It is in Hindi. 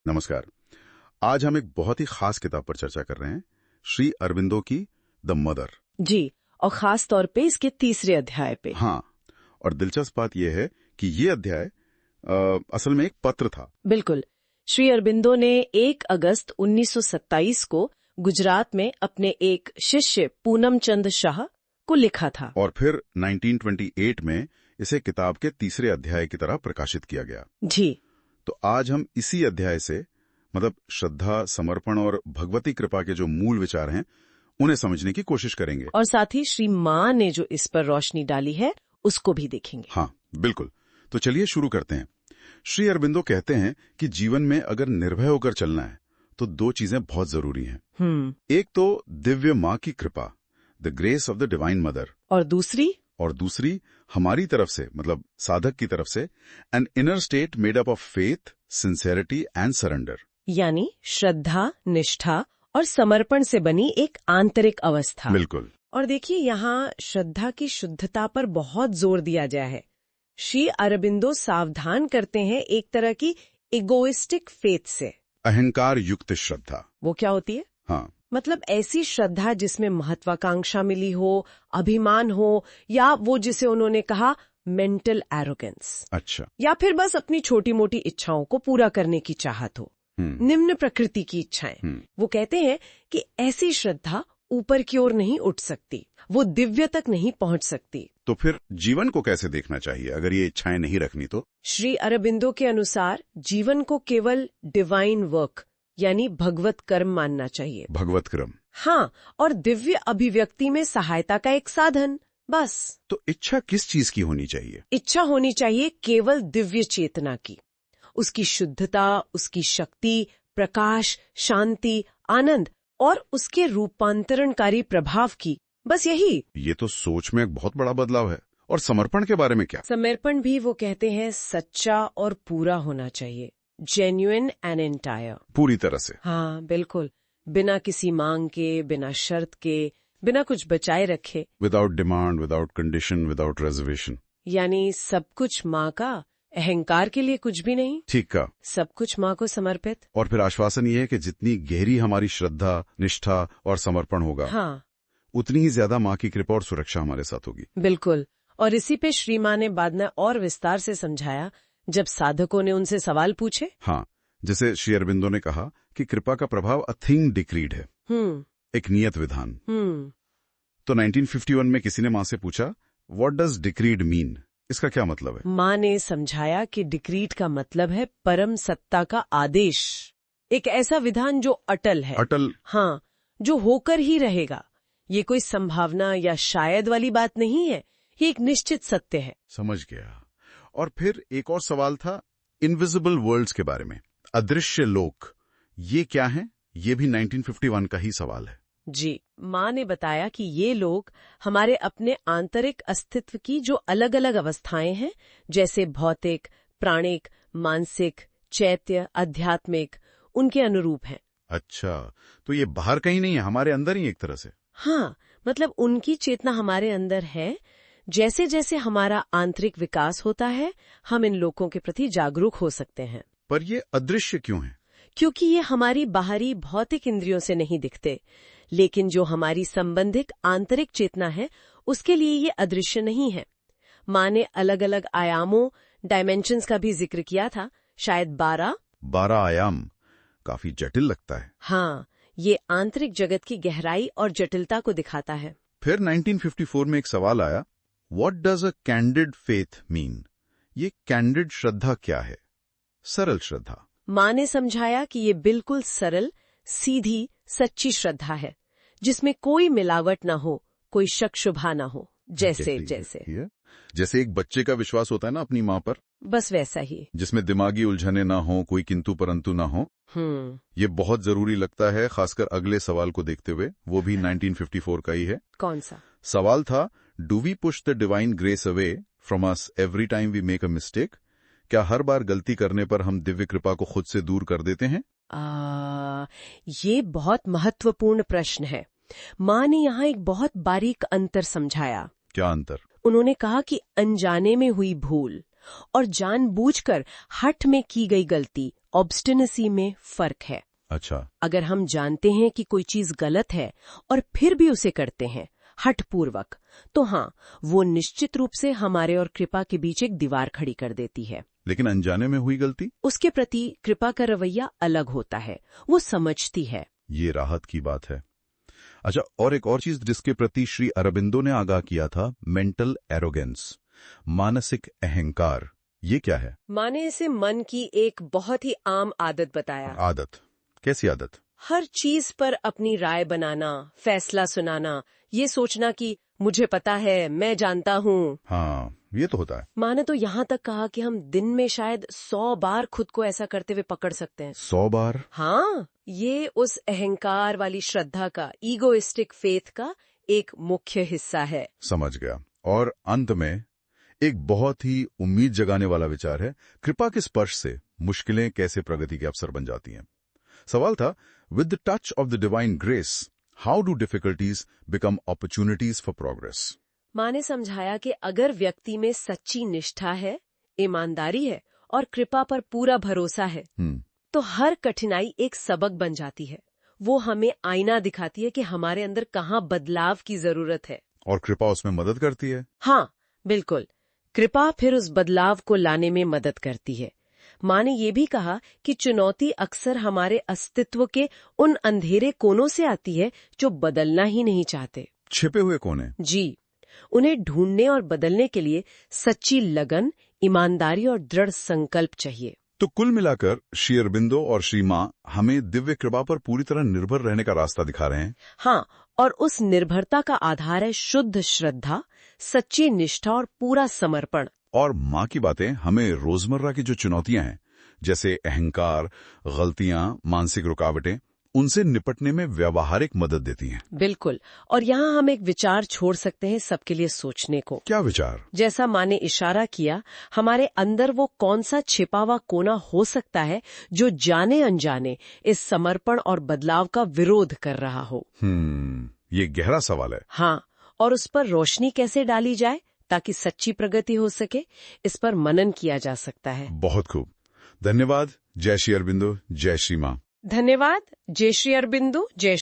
नमस्कार। आज हम एक बहुत ही खास किताब पर चर्चा कर रहे हैं, श्री अरबिंदो की द मदर। जी, और खास तौर पे इसके तीसरे अध्याय पे। हाँ, और दिलचस्प बात यह है कि ये अध्याय असल में एक पत्र था। बिल्कुल। श्री अरबिंदो ने 1 अगस्त 1927 को गुजरात में अपने एक शिष्य पूनम चंद शाह को लिखा था। और फिर 1928 में इसे किताब के तीसरे अध्याय की तरह प्रकाशित किया गया। जी, तो आज हम इसी अध्याय से मतलब श्रद्धा, समर्पण और भगवती कृपा के जो मूल विचार हैं उन्हें समझने की कोशिश करेंगे। और साथ ही श्री माँ ने जो इस पर रोशनी डाली है उसको भी देखेंगे। हाँ, बिल्कुल। तो चलिए शुरू करते हैं। श्री अरबिंदो कहते हैं कि जीवन में अगर निर्भय होकर चलना है तो 2 चीजें बहुत जरूरी हैं। एक तो दिव्य माँ की कृपा, the grace of the divine mother, और दूसरी हमारी तरफ से मतलब साधक की तरफ से an inner state made up of faith, sincerity and surrender, यानी श्रद्धा, निष्ठा और समर्पण से बनी एक आंतरिक अवस्था। बिल्कुल। और देखिए, यहाँ श्रद्धा की शुद्धता पर बहुत जोर दिया गया है। श्री अरबिंदो सावधान करते हैं एक तरह की इगोइस्टिक फेथ से। अहंकार युक्त श्रद्धा। वो क्या होती है? हाँ, मतलब ऐसी श्रद्धा जिसमें महत्वाकांक्षा मिली हो, अभिमान हो, या वो जिसे उन्होंने कहा मेंटल एरोगेंस। अच्छा। या फिर बस अपनी छोटी मोटी इच्छाओं को पूरा करने की चाहत हो, निम्न प्रकृति की इच्छाएं। वो कहते हैं कि ऐसी श्रद्धा ऊपर की ओर नहीं उठ सकती, वो दिव्य तक नहीं पहुंच सकती। तो फिर जीवन को कैसे देखना चाहिए अगर ये इच्छाएं नहीं रखनी तो? श्री अरबिंदो के अनुसार जीवन को केवल डिवाइन वर्क यानी भगवत कर्म मानना चाहिए। भगवत कर्म। हाँ, और दिव्य अभिव्यक्ति में सहायता का एक साधन, बस। तो इच्छा किस चीज की होनी चाहिए? इच्छा होनी चाहिए केवल दिव्य चेतना की, उसकी शुद्धता, उसकी शक्ति, प्रकाश, शांति, आनंद और उसके रूपांतरणकारी प्रभाव की, बस यही। ये तो सोच में एक बहुत बड़ा बदलाव है। और समर्पण के बारे में क्या? समर्पण भी वो कहते हैं सच्चा और पूरा होना चाहिए, जेन्युइन एंड एंटायर। पूरी तरह से। हाँ, बिल्कुल, बिना किसी मांग के, बिना शर्त के, बिना कुछ बचाए रखे। Without demand, without condition, without reservation. यानी सब कुछ माँ का, अहंकार के लिए कुछ भी नहीं। ठीक का। सब कुछ माँ को समर्पित। और फिर आश्वासन ये है कि जितनी गहरी हमारी श्रद्धा, निष्ठा और समर्पण होगा, हाँ, उतनी ही ज्यादा माँ की कृपा और सुरक्षा हमारे साथ होगी। बिल्कुल। और इसी पे श्री माँ ने बाद में और विस्तार से समझाया जब साधकों ने उनसे सवाल पूछे। हाँ, जैसे श्री अरबिंदो ने कहा कि कृपा का प्रभाव अ थिंग डिक्रीड है, एक नियत विधान। तो 1951 में किसी ने माँ से पूछा, व्हाट डज डिक्रीड मीन? इसका क्या मतलब है? माँ ने समझाया कि डिक्रीड का मतलब है परम सत्ता का आदेश, एक ऐसा विधान जो अटल है। अटल। हाँ, जो होकर ही रहेगा। ये कोई संभावना या शायद वाली बात नहीं है, ये एक निश्चित सत्य है। समझ गया। और फिर एक और सवाल था इनविजिबल वर्ल्ड्स के बारे में, अदृश्य लोक। ये क्या है? ये भी 1951 का ही सवाल है। जी, माँ ने बताया कि ये लोग हमारे अपने आंतरिक अस्तित्व की जो अलग अलग अवस्थाएं हैं, जैसे भौतिक, प्राणिक, मानसिक, चैत्य, आध्यात्मिक, उनके अनुरूप हैं। अच्छा, तो ये बाहर कहीं नहीं है, हमारे अंदर ही एक तरह से। हाँ, मतलब उनकी चेतना हमारे अंदर है। जैसे जैसे हमारा आंतरिक विकास होता है, हम इन लोगों के प्रति जागरूक हो सकते हैं। पर ये अदृश्य क्यों है? क्योंकि ये हमारी बाहरी भौतिक इंद्रियों से नहीं दिखते, लेकिन जो हमारी संबंधित आंतरिक चेतना है उसके लिए ये अदृश्य नहीं है। माँ ने अलग अलग आयामों, डायमेंशंस का भी जिक्र किया था, शायद 12 आयाम। काफी जटिल लगता है। हाँ, ये आंतरिक जगत की गहराई और जटिलता को दिखाता है। फिर 1954 में एक सवाल आया, what does a candid faith mean? ये कैंडिड श्रद्धा क्या है? सरल श्रद्धा। माँ ने समझाया कि ये बिल्कुल सरल, सीधी, सच्ची श्रद्धा है, जिसमें कोई मिलावट ना हो, कोई शक शुबा ना हो। जैसे एक बच्चे का विश्वास होता है ना अपनी माँ पर, बस वैसा ही, जिसमें दिमागी उलझने ना हो, कोई किंतु परंतु ना हो। ये बहुत जरूरी लगता है, खासकर अगले सवाल को देखते हुए। वो भी 1954 का ही है। कौन सा सवाल था, do we push the divine grace away from us every time we make a mistake? क्या हर बार गलती करने पर हम दिव्य कृपा को खुद से दूर कर देते हैं? ये बहुत महत्वपूर्ण प्रश्न है। माँ ने यहाँ एक बहुत बारीक अंतर समझाया। क्या अंतर? उन्होंने कहा कि अनजाने में हुई भूल, और जानबूझकर हठ में की गई गलती, ऑब्स्टिनेसी में फर्क है। अच्छा। अगर हम जानते हैं कि कोई चीज गलत है और फिर भी उसे करते हैं हठपूर्वक, तो हाँ, वो निश्चित रूप से हमारे और कृपा के बीच एक दीवार खड़ी कर देती है। लेकिन अनजाने में हुई गलती? उसके प्रति कृपा का रवैया अलग होता है, वो समझती है। ये राहत की बात है। अच्छा, और एक और चीज जिसके प्रति श्री अरबिंदो ने आगाह किया था, मेंटल एरोगेंस, मानसिक अहंकार। ये क्या है? माने इसे मन की एक बहुत ही आम आदत बताया। आदत? कैसी आदत? हर चीज पर अपनी राय बनाना, फैसला सुनाना, ये सोचना कि मुझे पता है, मैं जानता हूँ। हाँ, ये तो होता है। माने तो यहाँ तक कहा कि हम दिन में शायद 100 बार खुद को ऐसा करते हुए पकड़ सकते हैं। 100 बार? हाँ, ये उस अहंकार वाली श्रद्धा का, ईगोइस्टिक फेथ का एक मुख्य हिस्सा है। समझ गया। और अंत में एक बहुत ही उम्मीद जगाने वाला विचार है, कृपा के स्पर्श से मुश्किलें कैसे प्रगति के अवसर बन जाती हैं। सवाल था, with the touch of the divine grace, how do difficulties become opportunities for progress? माँ ने समझाया कि अगर व्यक्ति में सच्ची निष्ठा है, ईमानदारी है और कृपा पर पूरा भरोसा है, तो हर कठिनाई एक सबक बन जाती है। वो हमें आईना दिखाती है कि हमारे अंदर कहाँ बदलाव की जरूरत है। और कृपा उसमें मदद करती है? हाँ, बिल्कुल। कृपा फिर उस बदलाव को लाने में मदद करती है। माँ ने ये भी कहा कि चुनौती अक्सर हमारे अस्तित्व के उन अंधेरे कोनों से आती है जो बदलना ही नहीं चाहते। छिपे हुए कोने? जी, उन्हें ढूंढने और बदलने के लिए सच्ची लगन, ईमानदारी और दृढ़ संकल्प चाहिए। तो कुल मिलाकर श्री अरबिंदो और श्री माँ हमें दिव्य कृपा पर पूरी तरह निर्भर रहने का रास्ता दिखा रहे हैं। हाँ, और उस निर्भरता का आधार है शुद्ध श्रद्धा, सच्ची निष्ठा और पूरा समर्पण। और माँ की बातें हमें रोजमर्रा की जो चुनौतियां हैं, जैसे अहंकार, गलतियां, मानसिक रुकावटें, उनसे निपटने में व्यावहारिक मदद देती हैं। बिल्कुल। और यहाँ हम एक विचार छोड़ सकते हैं सबके लिए सोचने को। क्या विचार? जैसा माँ ने इशारा किया, हमारे अंदर वो कौन सा छिपा हुआ कोना हो सकता है जो जाने अनजाने इस समर्पण और बदलाव का विरोध कर रहा हो। ये गहरा सवाल है। हाँ, और उस पर रोशनी कैसे डाली जाए ताकि सच्ची प्रगति हो सके, इस पर मनन किया जा सकता है। बहुत खूब। धन्यवाद। जय श्री अरबिंदो, जय श्री माँ। धन्यवाद। जय श्री अरबिंदो, जय